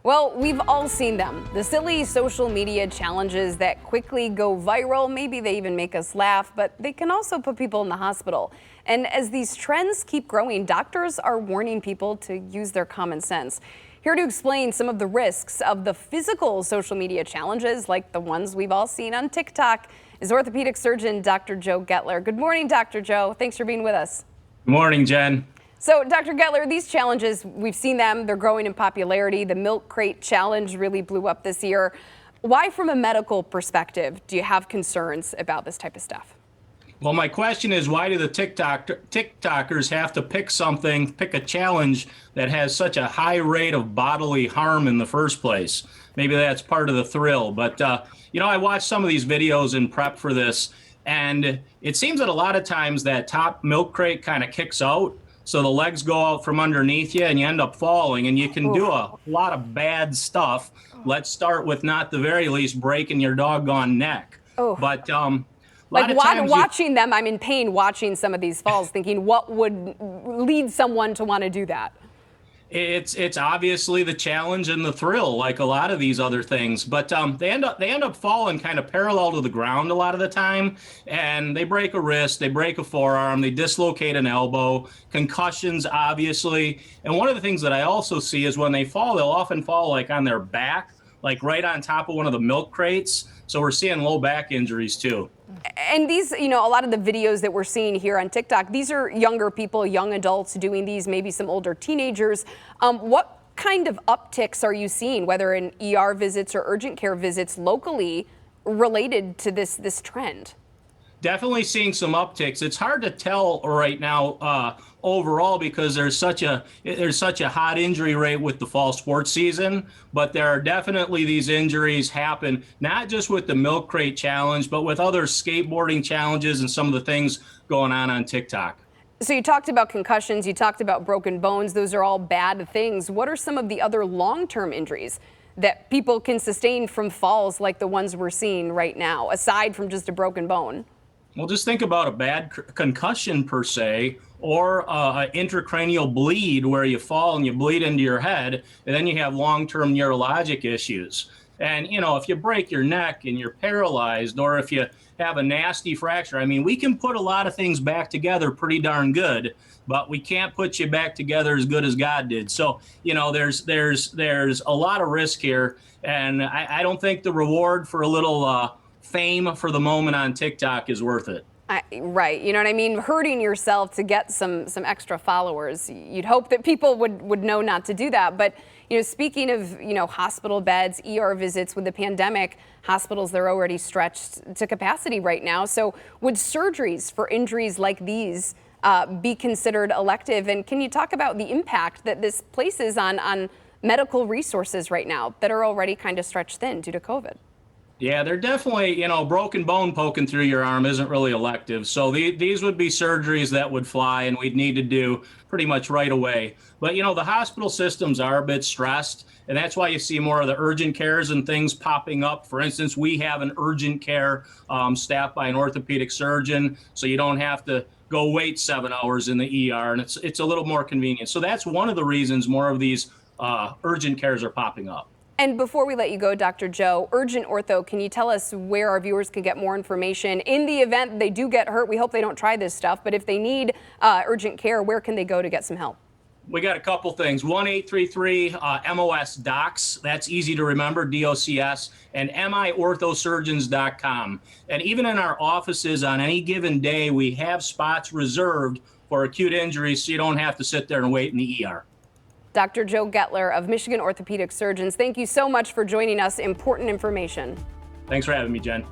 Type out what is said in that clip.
Well, we've all seen them. The silly social media challenges that quickly go viral. Maybe they even make us laugh, but they can also put people in the hospital. And as these trends keep growing, doctors are warning people to use their common sense. Here to explain some of the risks of the physical social media challenges, like the ones we've all seen on TikTok, is orthopedic surgeon Dr. Joe Gettler. Good morning, Dr. Joe. Thanks for being with us. Good morning, Jen. So, Dr. Gettler, these challenges, we've seen them, they're growing in popularity. The milk crate challenge really blew up this year. Why, from a medical perspective, do you have concerns about this type of stuff? Well, my question is, why do the TikTokers have to pick a challenge that has such a high rate of bodily harm in the first place? Maybe that's part of the thrill. But, I watched some of these videos in prep for this, and it seems that a lot of times that top milk crate kind of kicks out. So the legs go out from underneath you and you end up falling, and you can do a lot of bad stuff. Let's start with, not the very least, breaking your doggone neck. But watching them, I'm in pain watching some of these falls, thinking what would lead someone to want to do that? It's obviously the challenge and the thrill, like a lot of these other things. But they end up falling kind of parallel to the ground a lot of the time, and they break a wrist, they break a forearm, they dislocate an elbow, concussions, obviously. And one of the things that I also see is when they fall, they'll often fall like on their back, like right on top of one of the milk crates. So we're seeing low back injuries too. And these, a lot of the videos that we're seeing here on TikTok, these are younger people, young adults doing these, maybe some older teenagers. What kind of upticks are you seeing, whether in ER visits or urgent care visits locally, related to this trend? Definitely seeing some upticks. It's hard to tell right now overall, because there's such a hot injury rate with the fall sports season. But there are definitely these injuries happen, not just with the milk crate challenge, but with other skateboarding challenges and some of the things going on TikTok. So you talked about concussions, you talked about broken bones. Those are all bad things. What are some of the other long-term injuries that people can sustain from falls like the ones we're seeing right now, aside from just a broken bone? Well, just think about a bad concussion per se, or an intracranial bleed where you fall and you bleed into your head, and then you have long-term neurologic issues. And, if you break your neck and you're paralyzed, or if you have a nasty fracture, I mean, we can put a lot of things back together pretty darn good, but we can't put you back together as good as God did. So, there's a lot of risk here, and I don't think the reward for a little fame for the moment on TikTok is worth it. Right. You know what I mean? Hurting yourself to get some extra followers. You'd hope that people would know not to do that. But, speaking of, hospital beds, ER visits with the pandemic, hospitals, they're already stretched to capacity right now. So would surgeries for injuries like these be considered elective? And can you talk about the impact that this places on medical resources right now that are already kind of stretched thin due to COVID? Yeah, they're definitely, broken bone poking through your arm isn't really elective. So these would be surgeries that would fly and we'd need to do pretty much right away. But, the hospital systems are a bit stressed, and that's why you see more of the urgent cares and things popping up. For instance, we have an urgent care staffed by an orthopedic surgeon, so you don't have to go wait 7 hours in the ER, and it's a little more convenient. So that's one of the reasons more of these urgent cares are popping up. And before we let you go, Dr. Joe, Urgent Ortho, can you tell us where our viewers can get more information in the event they do get hurt? We hope they don't try this stuff, but if they need urgent care, where can they go to get some help? We got a couple things. 1-833-MOS-DOCS. That's easy to remember, DOCS, and miorthosurgeons.com. And even in our offices on any given day, we have spots reserved for acute injuries, so you don't have to sit there and wait in the ER. Dr. Joe Gettler of Michigan Orthopedic Surgeons, thank you so much for joining us. Important information. Thanks for having me, Jen.